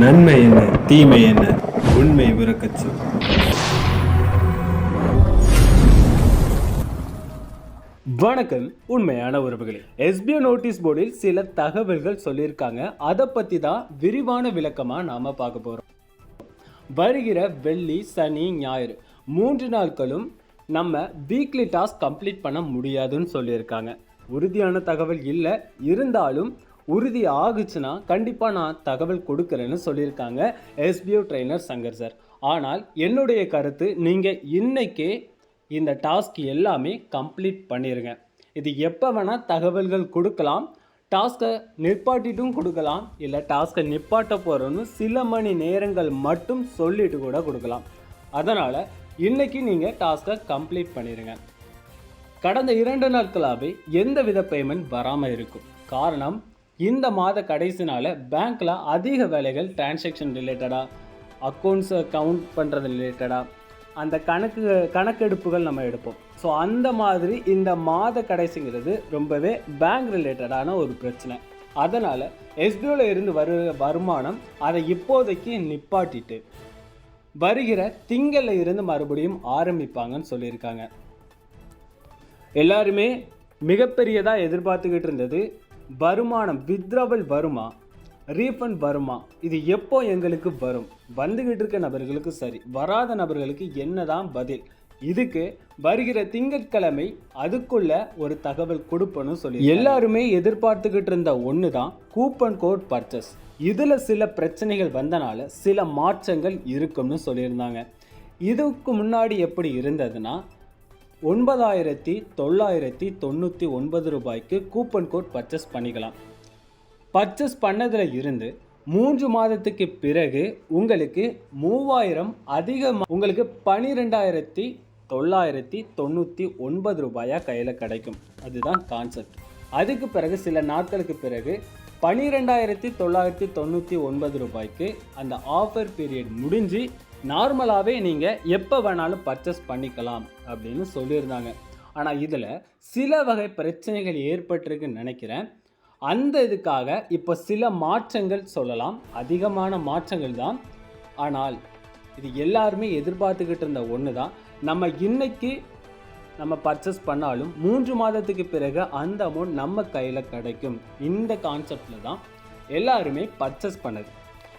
நன்மை என்ன தீமை என்ன உண்மை உறக்கச் சொல். வணக்கம். உண்மையான உறவுகளே, எஸ்பிஐ நோட்டீஸ் போர்டில் சில தகவல்கள் சொல்லியிருக்காங்க. அதை பற்றி தான் விரிவான விளக்கமாக நாம் பார்க்க போகிறோம். வருகிற வெள்ளி, சனி, ஞாயிறு 3 நாட்களும் நம்ம வீக்லி டாஸ்க் கம்ப்ளீட் பண்ண முடியாதுன்னு சொல்லியிருக்காங்க. உறுதியான தகவல் இல்லை, இருந்தாலும் உறுதி ஆகுச்சுன்னா கண்டிப்பாக நான் தகவல் கொடுக்குறேன்னு சொல்லியிருக்காங்க எஸ்பிஓ ட்ரெயினர் சங்கர் சார். ஆனால் என்னுடைய கருத்து, நீங்கள் இன்னைக்கே இந்த டாஸ்க் எல்லாமே கம்ப்ளீட் பண்ணிடுங்க. இது எப்போ வேணால் தகவல்கள் கொடுக்கலாம், டாஸ்க்கை நிப்பாட்டிட்டும் கொடுக்கலாம், இல்லை டாஸ்க்கை நிப்பாட்ட போகிறோன்னு சில மணி நேரங்கள் மட்டும் சொல்லிட்டு கூட கொடுக்கலாம். அதனால் இன்றைக்கி நீங்கள் டாஸ்க்கை கம்ப்ளீட் பண்ணிடுங்க. கடந்த 2 நாட்களாகவே எந்தவித பேமெண்ட் வராமல் இருக்கும். காரணம், இந்த மாத கடைசி நாள் பேங்க்கில் அதிக வேலைகள், டிரான்சாக்ஷன் ரிலேட்டடாக, அக்கௌண்ட்ஸை கவுண்ட் பண்ணுறது ரிலேட்டடாக, அந்த கணக்கெடுப்புகள் நம்ம எடுப்போம். ஸோ அந்த மாதிரி இந்த மாத கடைசிங்கிறது ரொம்பவே பேங்க் ரிலேட்டடான ஒரு பிரச்சனை. அதனால் எஸ்பிஓவில் இருந்து வருமானம் அதை இப்போதைக்கு நிப்பாட்டிட்டு வருகிற திங்களில் இருந்து மறுபடியும் ஆரம்பிப்பாங்கன்னு சொல்லியிருக்காங்க. எல்லாருமே மிகப்பெரியதாக எதிர்பார்த்துக்கிட்டு இருந்தது வருமானம், வித்ட்ராவல் வருமா, ரீஃபண்ட் வருமா, இது எப்போ எங்களுக்கு வரும், வந்துக்கிட்டு இருக்க நபர்களுக்கு சரி, வராத நபர்களுக்கு என்னதான் பதில், இதுக்கு வருகிற திங்கட்கிழமை அதுக்குள்ள ஒரு தகவல் கொடுப்போன்னு சொல்லி எல்லாருமே எதிர்பார்த்துக்கிட்டு இருந்த ஒன்று தான் கூப்பன் கோட் பர்ச்சேஸ். இதில் சில பிரச்சனைகள் வந்தனால சில மாற்றங்கள் இருக்கும்னு சொல்லியிருந்தாங்க. இதுக்கு முன்னாடி எப்படி இருந்ததுன்னா 9,999 ரூபாய்க்கு கூப்பன் கோட் பர்ச்சேஸ் பண்ணிக்கலாம். பர்ச்சேஸ் பண்ணதில் இருந்து 3 மாதத்துக்கு பிறகு உங்களுக்கு 3000 அதிகமாக உங்களுக்கு 12,999 ரூபாயாக கையில் கிடைக்கும். அதுதான் கான்செப்ட். அதுக்கு பிறகு சில நாட்களுக்கு பிறகு 12,999 ரூபாய்க்கு அந்த ஆஃபர் பீரியட் முடிஞ்சு நார்மலாகவே நீங்கள் எப்போ வேணாலும் பர்ச்சேஸ் பண்ணிக்கலாம் அப்படின்னு சொல்லியிருந்தாங்க. ஆனால் இதில் சில வகை பிரச்சனைகள் ஏற்பட்டிருக்குன்னு நினைக்கிறேன். அந்த இதுக்காக இப்போ சில மாற்றங்கள் சொல்லலாம், அதிகமான மாற்றங்கள் தான். ஆனால் இது எல்லாருமே எதிர்பார்த்துக்கிட்டு இருந்த ஒன்று தான். நம்ம இன்னைக்கு நம்ம பர்ச்சேஸ் பண்ணாலும் 3 மாதத்துக்கு பிறகு அந்த அமௌண்ட் நம்ம கையில் கிடைக்கும். இந்த கான்செப்டில் தான் எல்லாருமே பர்ச்சேஸ் பண்ணது.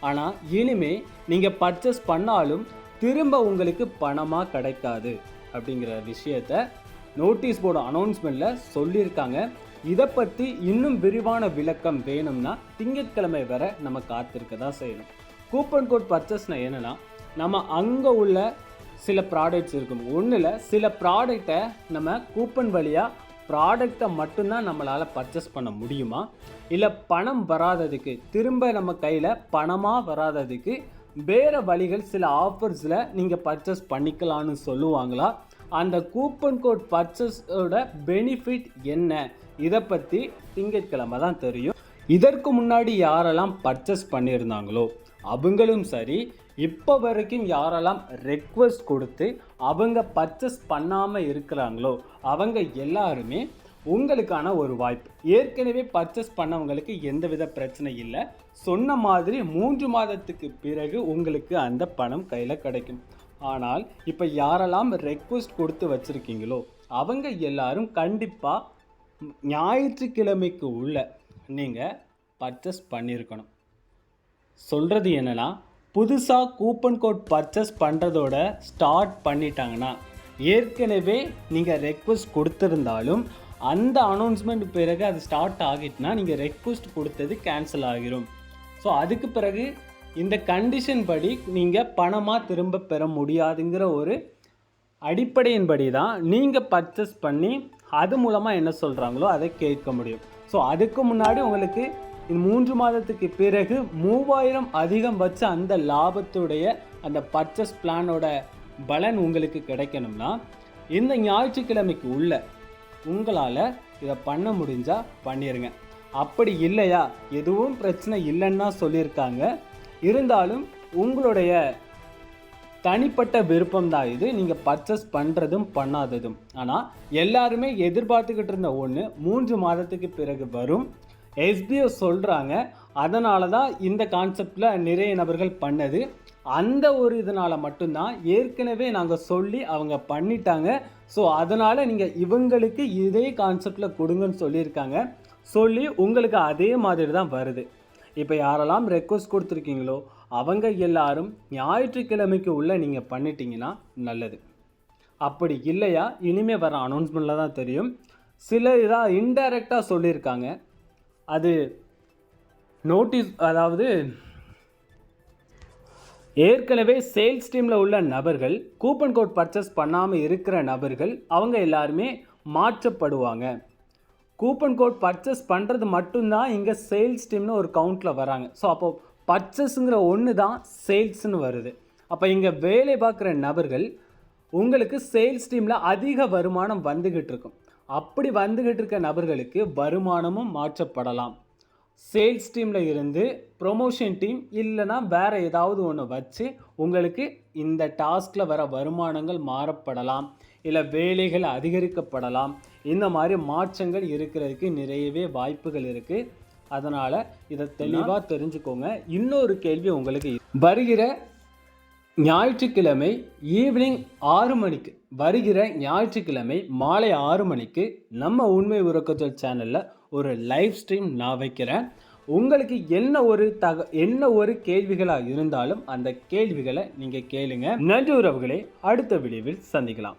ஆனால் இனிமே நீங்கள் பர்ச்சேஸ் பண்ணாலும் திரும்ப உங்களுக்கு பணமாக கிடைக்காது அப்படிங்கிற விஷயத்த நோட்டீஸ் போர்டு அனௌன்ஸ்மெண்ட்டில் சொல்லியிருக்காங்க. இதை பற்றி இன்னும் விரிவான விளக்கம் வேணும்னா திங்கட்கிழமை வரை நம்ம காத்திருக்க தான் செய்யணும். கூப்பன் கோட் பர்ச்சேஸ்னால் என்னென்னா, நம்ம அங்கே உள்ள சில ப்ராடக்ட்ஸ் இருக்கும். ஒன்றில் சில ப்ராடக்டை நம்ம கூப்பன் வழியாக ப்ராடக்டை மட்டும்தான் நம்மளால் பர்ச்சேஸ் பண்ண முடியுமா, இல்லை பணம் வராததுக்கு, திரும்ப நம்ம கையில் பணமாக வராததுக்கு வேறு வழிகள், சில ஆஃபர்ஸில் நீங்கள் பர்ச்சேஸ் பண்ணிக்கலான்னு சொல்லுவாங்களா, அந்த கூப்பன் கோட் பர்ச்சேஸோட பெனிஃபிட் என்ன, இதை பற்றி திங்கட்கிழமை தான் தெரியும். இதற்கு முன்னாடி யாரெல்லாம் பர்ச்சேஸ் பண்ணியிருந்தாங்களோ அவங்களும் சரி, இப்போ வரைக்கும் யாரெல்லாம் ரெக்வஸ்ட் கொடுத்து அவங்க பர்ச்சேஸ் பண்ணாமல் இருக்கிறாங்களோ அவங்க எல்லாருமே உங்களுக்கான ஒரு வாய்ப்பு. ஏற்கனவே பர்ச்சேஸ் பண்ணவங்களுக்கு எந்தவித பிரச்சனை இல்லை. சொன்ன மாதிரி 3 மாதத்துக்கு பிறகு உங்களுக்கு அந்த பணம் கையில் கிடைக்கும். ஆனால் இப்போ யாரெல்லாம் ரெக்வஸ்ட் கொடுத்து வச்சுருக்கீங்களோ அவங்க எல்லாரும் கண்டிப்பாக ஞாயிற்றுக்கிழமைக்கு உள்ள நீங்கள் பர்ச்சேஸ் பண்ணியிருக்கணும். சொல்கிறது என்னென்னா, புதுசாக கூப்பன் கோட் பர்ச்சேஸ் பண்ணுறதோட ஸ்டார்ட் பண்ணிட்டாங்கன்னா, ஏற்கனவே நீங்கள் ரெக்வஸ்ட் கொடுத்துருந்தாலும் அந்த அனௌன்ஸ்மெண்ட் பிறகு அது ஸ்டார்ட் ஆகிட்டுனா நீங்கள் ரெக்வஸ்ட் கொடுத்தது கேன்சல் ஆகிரும். ஸோ அதுக்கு பிறகு இந்த கண்டிஷன் படி நீங்கள் பணமாக திரும்ப பெற முடியாதுங்கிற ஒரு அடிப்படையின்படி தான் நீங்கள் பர்ச்சேஸ் பண்ணி அது மூலமாக என்ன சொல்கிறாங்களோ அதை கேட்க முடியும். ஸோ அதுக்கு முன்னாடி உங்களுக்கு 3 மாதத்துக்கு பிறகு 3000 அதிகம் வச்சு அந்த லாபத்துடைய அந்த பர்ச்சேஸ் பிளானோட பலன் உங்களுக்கு கிடைக்கணும்னா இந்த ஞாயிற்றுக்கிழமைக்கு உள்ள உங்களால் இதை பண்ண முடிஞ்சால் பண்ணிடுங்க. அப்படி இல்லையா, எதுவும் பிரச்சனை இல்லைன்னா சொல்லியிருக்காங்க. இருந்தாலும் உங்களுடைய தனிப்பட்ட விருப்பம் தான் இது, நீங்கள் பர்ச்சேஸ் பண்ணுறதும் பண்ணாததும். ஆனால் எல்லாருமே எதிர்பார்த்துக்கிட்டு இருந்த ஒன்று 3 மாதத்துக்கு பிறகு வரும். எஸ்பிஓ சொல்கிறாங்க. அதனால தான் இந்த கான்செப்டில் நிறைய நபர்கள் பண்ணது. அந்த ஒரு இதனால் மட்டும்தான் ஏற்கனவே நாங்கள் சொல்லி அவங்க பண்ணிட்டாங்க. ஸோ அதனால் நீங்கள் இவங்களுக்கு இதே கான்செப்டில் கொடுங்கன்னு சொல்லியிருக்காங்க. சொல்லி உங்களுக்கு அதே மாதிரி தான் வருது. இப்போ யாரெல்லாம் ரெக்வஸ்ட் கொடுத்துருக்கீங்களோ அவங்க எல்லாரும் ஞாயிற்றுக்கிழமைக்கு உள்ளே நீங்கள் பண்ணிட்டீங்கன்னா நல்லது. அப்படி இல்லையா இனிமேல் வர அனௌன்ஸ்மெண்ட்டில் தான் தெரியும். சில இதாக இன்டைரக்டாக சொல்லியிருக்காங்க. அது நோட்டீஸ், அதாவது ஏற்கனவே சேல்ஸ் டீமில் உள்ள நபர்கள் கூப்பன் கோட் பர்ச்சேஸ் பண்ணாமல் இருக்கிற நபர்கள் அவங்க எல்லாருமே மாற்றப்படுவாங்க. கூப்பன் கோட் பர்ச்சேஸ் பண்ணுறது மட்டும்தான் இங்கே சேல்ஸ் டீம்னு ஒரு கவுண்டில் வராங்க. ஸோ அப்போது பர்ச்சேஸுங்கிற ஒன்று தான் சேல்ஸ்னு வருது. அப்போ இங்கே வேலை பார்க்குற நபர்கள் உங்களுக்கு சேல்ஸ் டீமில் அதிக வருமானம் வந்துக்கிட்டு இருக்கும். அப்படி வந்துக்கிட்டு இருக்க நபர்களுக்கு வருமானமும் மாற்றப்படலாம். சேல்ஸ் டீமில் இருந்து ப்ரொமோஷன் டீம் இல்லைனா வேறு ஏதாவது ஒன்று வச்சு உங்களுக்கு இந்த டாஸ்கில் வர வருமானங்கள் மாறப்படலாம், இல்லை வேலைகள் அதிகரிக்கப்படலாம். இந்த மாதிரி மாற்றங்கள் இருக்கிறதுக்கு நிறையவே வாய்ப்புகள் இருக்குது. அதனால் இதை தெளிவாக தெரிஞ்சுக்கோங்க. இன்னொரு கேள்வி உங்களுக்கு, வருகிற ஞாயிற்றுக்கிழமை ஈவினிங் 6 மணிக்கு, வருகிற ஞாயிற்றுக்கிழமை மாலை 6 மணிக்கு நம்ம உண்மை உறக்கத்தல் சேனலில் ஒரு லைவ் ஸ்ட்ரீம் நான் வைக்கிறேன். உங்களுக்கு என்ன ஒரு கேள்விகளாக இருந்தாலும் அந்த கேள்விகளை நீங்கள் கேளுங்க. நன்றி உறவுகளே, அடுத்த வீடியோவில் சந்திக்கலாம்.